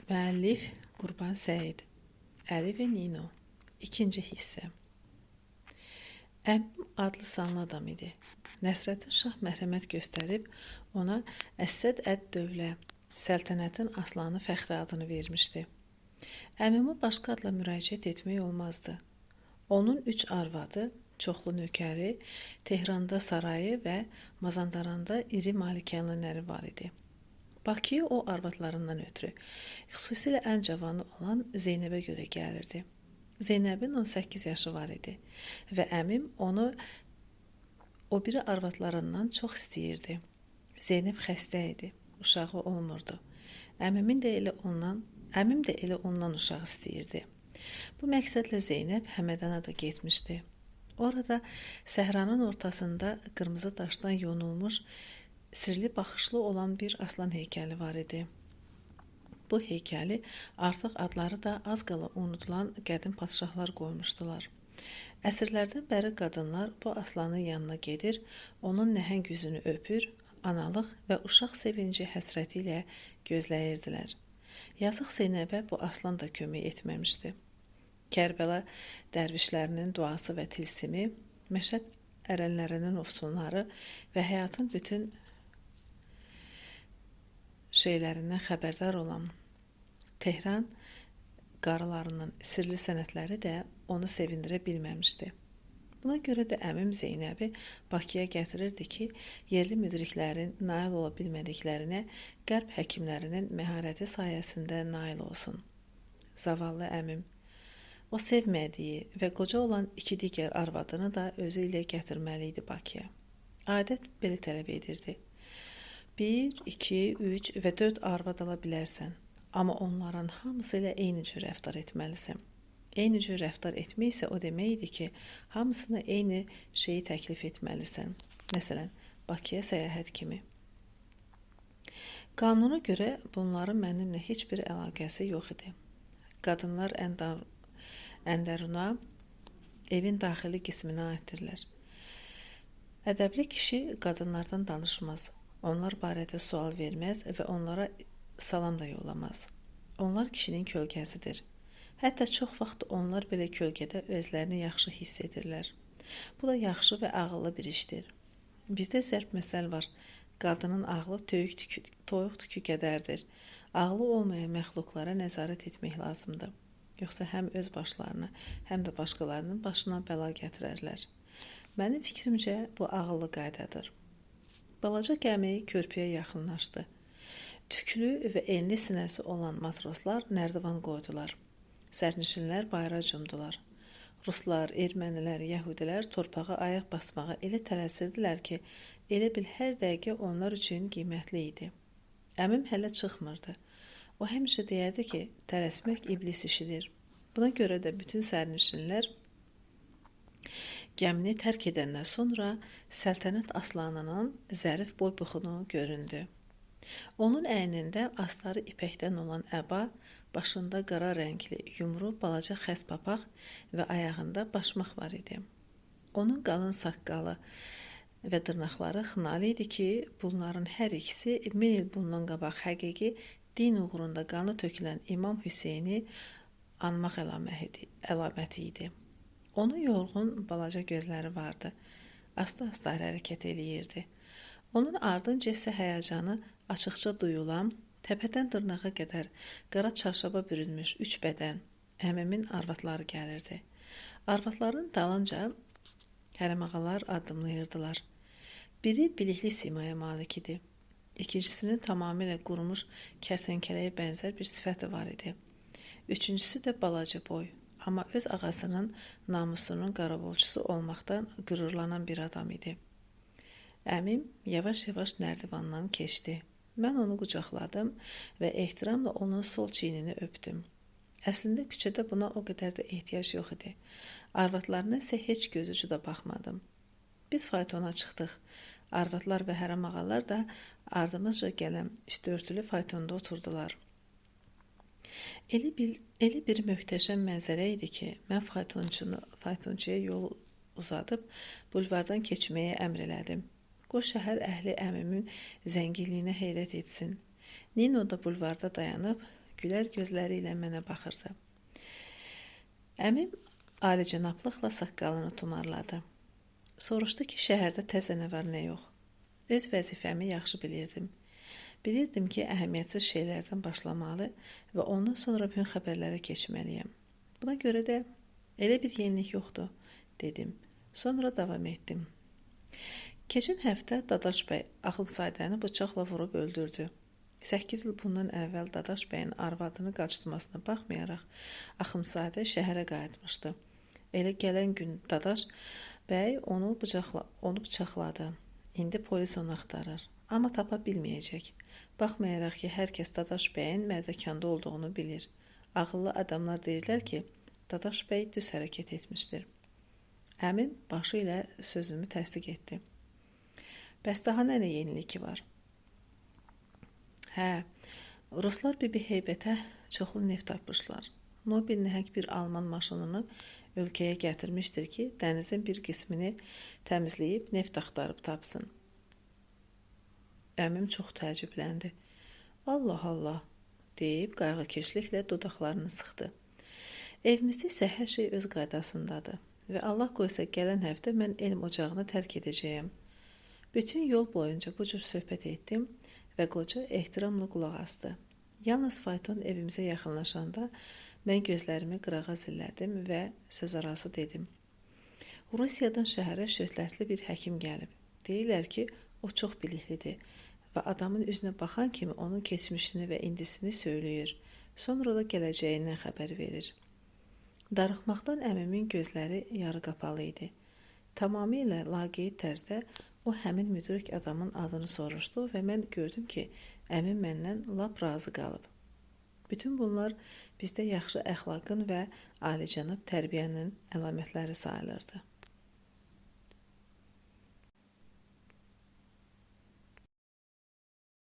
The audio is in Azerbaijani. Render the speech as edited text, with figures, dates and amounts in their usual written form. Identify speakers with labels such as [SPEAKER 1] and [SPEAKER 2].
[SPEAKER 1] Müəllif Qurban Səid, Əli və Nino. İkinci hissə. Əmim adlı sanlı adam idi. Nəsrəddin Şah mərhəmət göstərib ona Əsəd əd-Dövlə, səltənətin aslanı fəxri adını vermişdi. Əmimə başqa adla müraciət etmək olmazdı. Onun 3 arvadı, çoxlu nökəri, Tehranda sarayı və Mazandaranda iri malikənələri var idi. Bakıya o arvadlarından ötürü, xüsusilə ən cavanı olan Zeynəbə görə gəlirdi. Zeynəbin 18 yaşı var idi və əmim onu o biri arvadlarından çox istəyirdi. Zeynəb xəstə idi, uşağı olmurdu. Əmim də elə ondan uşaq istəyirdi. Bu məqsədlə Zeynəb Həmədana da getmişdi. Orada səhranın ortasında qırmızı daşdan yonulmuş, sirli baxışlı olan bir aslan heykəli var idi. Bu heykəli artıq adları da az qala unutulan qədim padşahlar qoymuşdular. Əsrlərdən bəri qadınlar bu aslanın yanına gedir, onun nəhəng üzünü öpür, analıq və uşaq sevinci həsrəti ilə gözləyirdilər. Yazıq Zeynəbə bu aslan da kömək etməmişdi. Kərbəla dərvişlərinin duası və tilsimi, Məşəd ərənlərinin ofsunları və həyatın bütün şeylərindən xəbərdar olan Tehran qarılarının sirli sənətləri də onu sevindirə bilməmişdi. Buna görə də əmim Zeynəbi Bakıya gətirirdi ki, yerli müdriklərin nail ola bilmədiklərinə qərb həkimlərinin məharəti sayəsində nail olsun. Zavallı əmim, o sevmədiyi və qoca olan 2 digər arvadını da özü ilə gətirməli idi Bakıya. Adət belə tələb edirdi. 1, 2, 3 və 4 arvad ala bilərsən, amma onların hamısı ilə eyni cür rəftar etməlisən. Eyni cür rəftar etmək isə o demək idi ki, hamısına eyni şeyi təklif etməlisən. Məsələn, Bakıya səyahət kimi. Qanuna görə bunların mənimlə heç bir əlaqəsi yox idi. Qadınlar əndəruna evin daxili qisminə aiddirlər. Ədəbli kişi qadınlardan danışmaz. Onlar barədə sual verməz və onlara salam da yollamaz. Onlar kişinin kölgəsidir. Hətta çox vaxt onlar belə kölgədə özlərini yaxşı hiss edirlər. Bu da yaxşı və ağıllı bir işdir. Bizdə zərb məsəl var. Qadının ağlı toyuq tükü qədərdir. Ağlı olmayan məxluqlara nəzarət etmək lazımdır. Yoxsa həm öz başlarına, həm də başqalarının başına bəla gətirərlər. Mənim fikrimcə bu ağıllı qaydadır. Balaca gəmi körpüyə yaxınlaşdı. Tüklü və enli sinəsi olan matroslar nərdivan qoydular. Sərnişinlər bayıra cumdular. Ruslar, ermənilər, yəhudilər torpağa ayaq basmağa elə tələsirdilər ki, elə bil hər dəqiqə onlar üçün qiymətli idi. Əmim hələ çıxmırdı. O həmişə deyərdi ki, tələsmək iblis işidir. Buna görə də bütün sərnişinlər gəmini tərk edəndən sonra səltənət aslanının zərif boy-buxunu göründü. Onun əynində astarı ipəkdən olan əba, başında qara rəngli, yumru, balaca xəz papaq və ayağında başmaq var idi. Onun qalın saqqalı və dırnaqları xınalı idi ki, bunların hər ikisi 1000 il bundan qabaq həqiqi din uğrunda qanı tökülən İmam Hüseyni anmaq əlaməti idi. Onun yorğun, balaca gözləri vardı. Asta-asta hərəkət eləyirdi. Onun ardınca isə həyəcanı açıqca duyulan, təpədən dırnağa qədər qara çarşaba bürünmüş 3 bədən, əmimin arvadları gəlirdi. Arvadların dalınca hərəmağalar addımlayırdılar. Biri bilikli simaya malik idi. İkincisinin tamamilə qurumuş kərtənkələyə bənzər bir sifəti var idi. Üçüncüsü də balaca boy. Amma öz ağasının namusunun qarabolçusu olmaqdan qürurlanan bir adam idi. Əmim yavaş-yavaş nərdivandan keçdi. Mən onu qucaqladım və ehtiramla onun sol çiynini öpdüm. Əslində küçədə buna o qədər də ehtiyac yox idi. Arvadlarına isə heç gözücü də baxmadım. Biz faytona çıxdıq. Arvadlar və hərəmağalar da ardımızca gələn üstörtülü faytonda oturdular. Elə bir möhtəşəm mənzərə idi ki, mən faytonçuya yol uzadıb bulvardan keçməyə əmr elədim. Qoy şəhər əhli əmimin zənginliyinə heyrət etsin. Nino da bulvarda dayanıb gülər gözləri ilə mənə baxırdı. Əmim alicənablıqla saqqalını tumarladı. Soruşdu ki, şəhərdə təzə nə var, nə yox. Öz vəzifəmi yaxşı bilirdim. Bilirdim ki, əhəmiyyətsiz şeylərdən başlamalı və ondan sonra bütün xəbərlərə keçməliyəm. Buna görə də elə bir yenilik yoxdur, dedim. Sonra davam etdim. Keçən həftə Dadaş bəy Axundzadəni bıçaqla vurub öldürdü. 8 il bundan əvvəl Dadaş bəyin arvadını qaçırtmasına baxmayaraq Axundzadə şəhərə qayıtmışdı. Elə gələn gün Dadaş bəy onu bıçaqladı. İndi polis onu axtarır, amma tapa bilməyəcək. Baxmayaraq ki, hər kəs Dadaş bəyin Mərdəkanda olduğunu bilir. Ağıllı adamlar deyirlər ki, Dadaş bəy düz hərəkət etmişdir. Əmim başı ilə sözümü təsdiq etdi. Bəs daha nə yenilik var? Hə, ruslar Bibi Heybətə çoxlu neft tapmışlar. Nobel nəhəng bir alman maşınını ölkəyə gətirmişdir ki, dənizin bir qismini təmizləyib neft axtarıb tapsın. Əmim çox təəccübləndi. Allah Allah, deyib qayğıkeşliklə dodaqlarını sıxdı. Evimizdə isə hər şey öz qaydasındadır və Allah qoysa gələn həftə mən elm ocağını tərk edəcəyəm. Bütün yol boyunca bu cür söhbət etdim və qoca ehtiramla qulaq asdı. Yalnız fayton evimizə yaxınlaşanda mən gözlərimi qırağa zillədim və söz arası dedim. Rusiyadan şəhərə şöhrətli bir həkim gəlib. Deyirlər ki, o çox biliklidir və adamın üzünə baxan kimi onun keçmişini və indisini söyləyir. Sonra da gələcəyindən xəbər verir. Darıxmaqdan əmimin gözləri yarı qapalı idi. Tamamilə laqeyd tərzdə o həmin müdrik adamın adını soruşdu və mən gördüm ki, əmim məndən lap razı qalıb. Bütün bunlar bizdə yaxşı əxlaqın və alicənab tərbiyənin əlamətləri sayılırdı.